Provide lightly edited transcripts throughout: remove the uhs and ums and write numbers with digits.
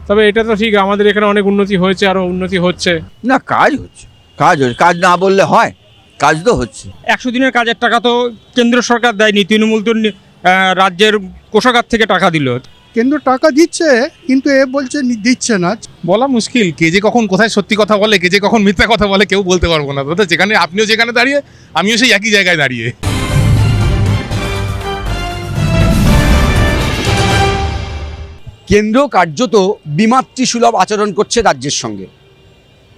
তবে এটা তো ঠিক, আমাদের এখানে অনেক উন্নতি হয়েছে, আরও উন্নতি হচ্ছে। না, কাজ হচ্ছে, কাজ না বললে হয়, কাজ তো হচ্ছে। 100 দিনের কাজের টাকা তো কেন্দ্র সরকার দেয়নি, তৃণমূল তো রাজ্যের কোষাগার থেকে টাকা দিল। কেন্দ্র টাকা দিচ্ছে, কিন্তু এ বলছে দিচ্ছে না। বলা মুশকিল, কে যে কখন কোথায় সত্যি কথা বলে, কে যে কখন মিথ্যা কথা বলে, কেউ বলতে পারবো না। তো যেখানে আপনিও যেখানে দাঁড়িয়ে, আমিও সেই একই জায়গায় দাঁড়িয়ে। কেন্দ্র কার্যত বিমাতৃসুলভ আচরণ করছে রাজ্যের সঙ্গে।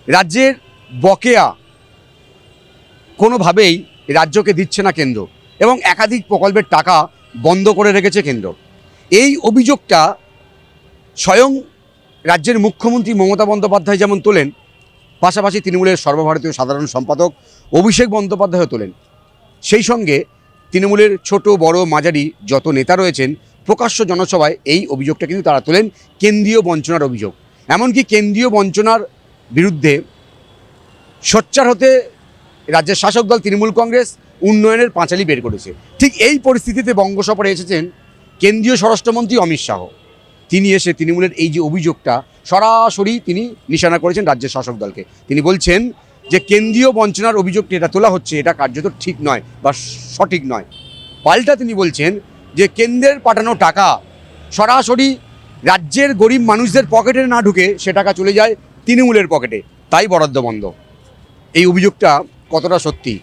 রাজ্যের বকেয়া কোনোভাবেই রাজ্যকে দিচ্ছে না কেন্দ্র, এবং একাধিক প্রকল্পের টাকা বন্ধ করে রেখেছে কেন্দ্র। এই অভিযোগটা স্বয়ং রাজ্যের মুখ্যমন্ত্রী মমতা বন্দ্যোপাধ্যায় যেমন তোলেন, পাশাপাশি তৃণমূলের সর্বভারতীয় সাধারণ সম্পাদক অভিষেক বন্দ্যোপাধ্যায়ও তোলেন। সেই সঙ্গে তৃণমূলের ছোট বড় মাঝারি যত নেতা রয়েছেন, প্রকাশ্য জনসভায় এই অভিযোগটা কিন্তু তারা তোলেন, কেন্দ্রীয় বঞ্চনার অভিযোগ। এমনকি কেন্দ্রীয় বঞ্চনার বিরুদ্ধে সোচ্চার হতে রাজ্যের শাসক দল তৃণমূল কংগ্রেস উন্নয়নের পাঁচালি বের করেছে। ঠিক এই পরিস্থিতিতে বঙ্গসফরে এসেছেন কেন্দ্রীয় স্বরাষ্ট্রমন্ত্রী অমিত শাহ। তিনি এসে তৃণমূলের এই যে অভিযোগটা সরাসরি তিনি নিশানা করেছেন রাজ্যের শাসক দলকে। তিনি বলছেন যে কেন্দ্রীয় বঞ্চনার অভিযোগটি এটা তোলা হচ্ছে, এটা কার্যত ঠিক নয় বা সঠিক নয়। পাল্টা তিনি বলছেন যে কেন্দ্রের পাঠানো টাকা সরাসরি রাজ্যের গরিব মানুষদের পকেটে না ঢুকে সে টাকা চলে যায় তৃণমূলের পকেটে, তাই বরাদ্দ বন্ধ। এই অভিযোগটা কতটা সত্যি,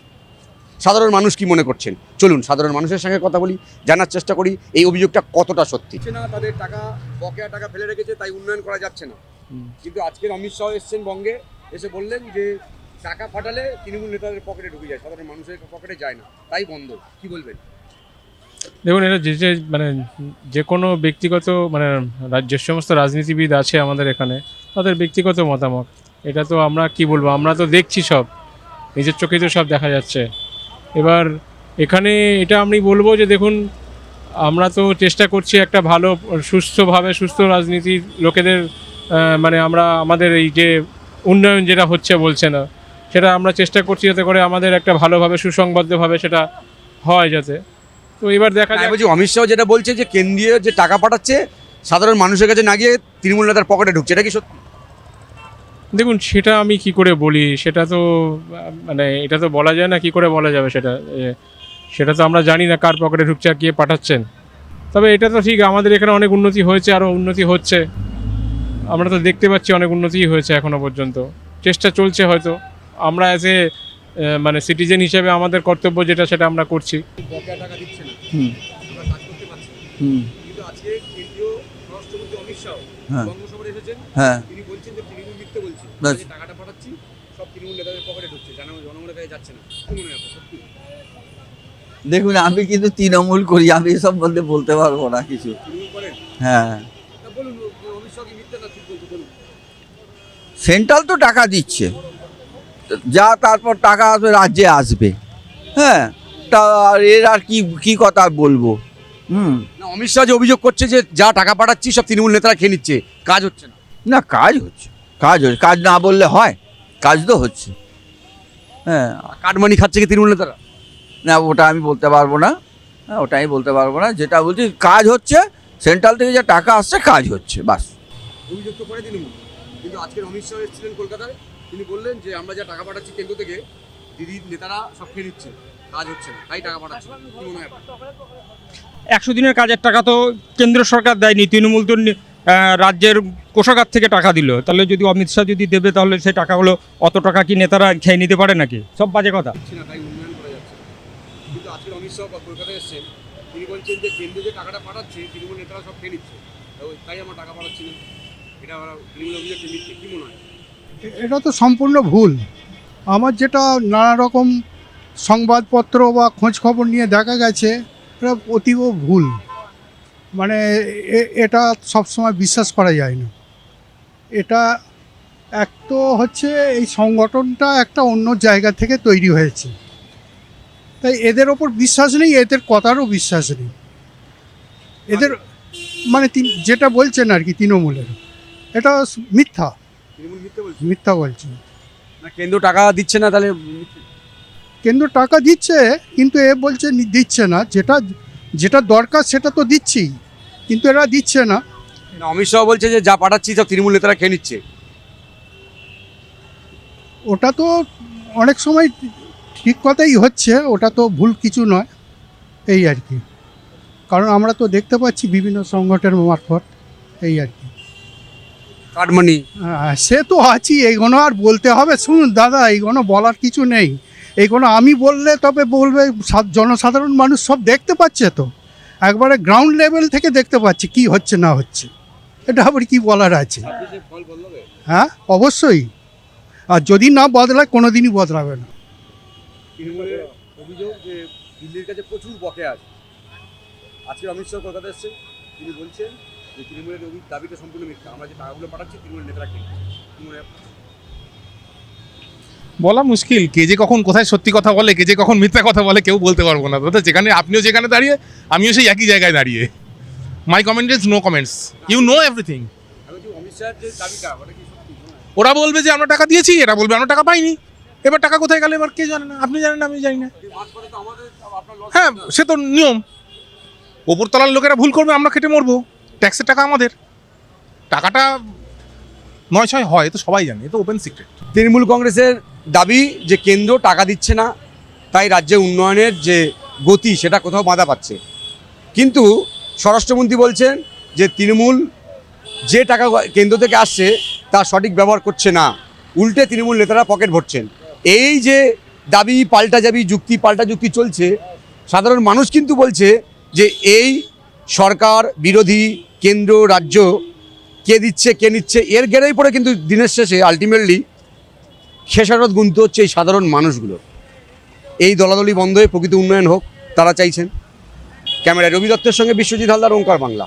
সাধারণ মানুষ কি মনে করছেন? চলুন সাধারণ মানুষের সঙ্গে কথা বলি, জানার চেষ্টা করি এই অভিযোগটা কতটা সত্যি। না, তাদের টাকা, বকেয়া টাকা ফেলে রেখেছে, তাই উন্নয়ন করা যাচ্ছে না। কিন্তু আজকের অমিত শাহ এসেছেন বঙ্গে, এসে বললেন যে টাকা পাঠালে তৃণমূল নেতাদের পকেটে ঢুকে যায়, সাধারণ মানুষের পকেটে যায় না, তাই বন্ধ। কি বলবেন? দেখুন, এটা মানে যে কোনো ব্যক্তিগত, মানে যে সমস্ত রাজনীতিবিদ আছে আমাদের এখানে, তাদের ব্যক্তিগত মতামত। এটা তো আমরা কি বলবো, আমরা তো দেখছি, সব নিজের চোখেই তো সব দেখা যাচ্ছে। এবার এখানে এটা আমি বলবো যে দেখুন, আমরা তো চেষ্টা করছি একটা ভালো সুস্থভাবে সুস্থ রাজনীতির লোকেদের, মানে আমরা আমাদের এই যে উন্নয়ন যেটা হচ্ছে বলছে না, সেটা আমরা চেষ্টা করছি যাতে করে আমাদের একটা ভালোভাবে সুসংবদ্ধভাবে সেটা হয় যাতে। তো এবার দেখা যায় বলছি অমিত শাহ যেটা বলছে যে কেন্দ্রীয় যে টাকা পাঠাচ্ছে সাধারণ মানুষের কাছে না গিয়ে তৃণমূল নেতার পকেটে ঢুকছে, এটা কি সত্যি? দেখুন, সেটা আমি কি করে বলি, সেটা তো মানে এটা তো বলা যায় না, কি করে বলা যাবে সেটা? সেটা তো আমরা জানি না কার পকেটে ঢুকছে আর কে পাঠাচ্ছেন। তবে এটা তো ঠিক, আমাদের এখানে অনেক উন্নতি হয়েছে, আরও উন্নতি হচ্ছে। আমরা তো দেখতে পাচ্ছি অনেক উন্নতিই হয়েছে এখনও পর্যন্ত, চেষ্টা চলছে। হয়তো আমরা অ্যাজ এ মানে সিটিজেন হিসেবে আমাদের কর্তব্য যেটা, সেটা আমরা করছি। বকেয়া টাকা দিচ্ছে না, আমরা কাজ করতে পারছি না। কিন্তু আজকে কেন্দ্রীয় স্বরাষ্ট্রমন্ত্রী অমিত শাহ বঙ্গসফরে এসেছেন, তিনি বলছেন যে তৃণমূল মিথ্যে বলছে, যে টাকাটা পাঠাচ্ছি সব তৃণমূল নেতাদের পকেটে ঢুকছে, জনগণের কাছে যাচ্ছে না। কি মনে হয় সত্যি? দেখুন, আমি কিন্তু তৃণমূল করি, আমি এসব বলতে পারবো না কিছু। তৃণমূল করেন? হ্যাঁ, বলুন অমিত শাহ কি মিথ্যে না ঠিক বলছে, বলুন। সেন্ট্রাল তো টাকা দিচ্ছে, যা তারপর টাকা আসবে রাজ্যে আসবে। হ্যাঁ, তা আর এর আর কি কথা বলবো। না, অমিত শাহ যে অভিযোগ করছে যে যা টাকা পাঠাচ্ছি সব তৃণমূল নেতারা খেয়ে নিচ্ছে, কাজ হচ্ছে না। না, কাজ হচ্ছে, কাজ না বললে হয়, কাজ তো হচ্ছে। হ্যাঁ, কাটমানি খাচ্ছে কি তৃণমূল নেতারা? না, ওটা আমি বলতে পারবো না। হ্যাঁ, ওটা আমি বলতে পারবো না। যেটা বলছি, কাজ হচ্ছে, সেন্ট্রাল থেকে যে টাকা আসছে কাজ হচ্ছে, বাস। অভিযোগ তো করে তৃণমূল, কিন্তু আজকের অমিত শাহ এসেছিলেন কলকাতায়, তিনি বললেন যে আমরা যা টাকা পাঠাচ্ছি কেন্দ্র থেকে, দিদির নেতারা সব খেয়ে নিচ্ছে, কাজ হচ্ছে না, তাই টাকা পাঠাচ্ছে। কি মনে হয়? 100 দিনের কাজের টাকা তো কেন্দ্র সরকার দেয়নি, তৃণমূল তো রাজ্যের কোষাগার থেকে টাকা দিল। তাহলে যদি অমিত শাহ যদি দেবে, তাহলে সেই টাকাগুলো অত টাকা কি নেতারা খেয়ে নিতে পারে নাকি? সব বাজে কথা। তাই উন্নয়ন করা যাচ্ছে। কিন্তু আজকের অমিত শাহ কলকাতায় এসেছেন, তিনি বলছেন যে কেন্দ্র যে টাকাটা পাঠাচ্ছে তৃণমূল নেতারা সব খেয়ে নিচ্ছে, তাই আমরা টাকা পাঠাচ্ছি না। এটা তৃণমূল অভিযোগ মিথ্যে। কি মনে হয়? এটা তো সম্পূর্ণ ভুল। আমার যেটা নানা রকম সংবাদপত্র বা খোঁজ খবর নিয়ে দেখা গেছে, এটা অতীব ভুল। মানে এটা সবসময় বিশ্বাস করা যায় না। এটা এক তো হচ্ছে এই সংগঠনটা একটা অন্য জায়গা থেকে তৈরি হয়েছে, তাই এদের ওপর বিশ্বাস নেই, এদের কথারও বিশ্বাস নেই। এদের মানে যেটা বলছেন আর কি তৃণমূলের, এটা মিথ্যা, তৃণমূল মিথ্যে বলছে? মিথ্যা বলছে। না, কেন্দ্র টাকা দিচ্ছে না, তাহলে কেন্দ্র টাকা দিচ্ছে, কিন্তু এ বলছে দিচ্ছে না। যেটা দরকার সেটা তো দিচ্ছি, কিন্তু এরা দিচ্ছে না। না, অমিত শাহ বলছে যে যা পাঠাচ্ছি সব তৃণমূল নেতারা খেয়ে নিচ্ছে। ওটা তো অনেক সময় ঠিক কথাই হচ্ছে, ওটা তো ভুল কিছু নয়, এই আর কি। কারণ আমরা তো দেখতে পাচ্ছি বিভিন্ন সংগঠনের মারফত, এই আর কি। কাটমানি সে তো আছি, এইগুলো আর বলতে হবে? শুনুন দাদা, এইগুলো বলার কিছু নেই। এইগুলো আমি বললে তবে বলবে, জনসাধারণ মানুষ সব দেখতে পাচ্ছে তো, একবারে গ্রাউন্ড লেভেল থেকে দেখতে পাচ্ছে কি হচ্ছে না হচ্ছে। এটা আবার কি বলার আছে? হ্যাঁ, অবশ্যই। আর যদি না বদলায়, কোনো দিনই বদলাবে না। তৃণমূলের অভিযোগ যে দিল্লির কাছে প্রচুর বকেয়া আছে। আজকে অমিত শাহ কলকাতা এসেছেন, তিনি বলছেন যে তৃণমূলের দাবিটা সম্পূর্ণ মিথ্যা, আমরা যে টাকাগুলো পাঠাচ্ছি তৃণমূলের নেতারা খেয়ে নিচ্ছে। বলা মুশকিল, কে যে কখন কোথায় সত্যি কথা বলে, কে যে কখন মিথ্যা কথা বলে কেউ বলতে পারবো না দাদা। যেখানে আপনিও যেখানে দাঁড়িয়ে, আমিও সেই একই জায়গায় দাঁড়িয়ে। My comment is no comments, you know everything. Amit শাহের যে দাবিটা ওটা কি সত্যি? ওরা বলবে যে আমরা টাকা দিয়েছি, এরা বলবে আমরা টাকা পাইনি। এবার টাকা কোথায় গেলে এবার কে জানে না, আপনি জানেন না, আমি জানি না। হ্যাঁ, সে তো নিয়ম। ওপরতলার লোকেরা ভুল করবে, আমরা কেটে মরবো। ট্যাক্সের টাকা আমাদের, টাকাটা 9-6 হয়, তো সবাই জানে, এ তো ওপেন সিক্রেট। তৃণমূল কংগ্রেসের দাবি যে কেন্দ্র টাকা দিচ্ছে না, তাই রাজ্যে উন্নয়নের যে গতি সেটা কোথাও বাধা পাচ্ছে। কিন্তু স্বরাষ্ট্রমন্ত্রী বলছেন যে তৃণমূল যে টাকা কেন্দ্র থেকে আসছে তার সঠিক ব্যবহার করছে না, উল্টে তৃণমূল নেতারা পকেট ভরছেন। এই যে দাবি পাল্টা দাবি, যুক্তি পাল্টা যুক্তি চলছে, সাধারণ মানুষ কিন্তু বলছে যে এই সরকার বিরোধী কেন্দ্র রাজ্য কে দিচ্ছে কে নিচ্ছে এর গেড়েই পড়ে কিন্তু দিনের শেষে আলটিমেটলি খেসারত গুনতে হচ্ছে এই সাধারণ মানুষগুলো। এই দলাদলি বন্ধ হয়ে প্রকৃত উন্নয়ন হোক, তারা চাইছেন। ক্যামেরায় রবি দত্তের সঙ্গে বিশ্বজিৎ হালদার, ওঙ্কার বাংলা।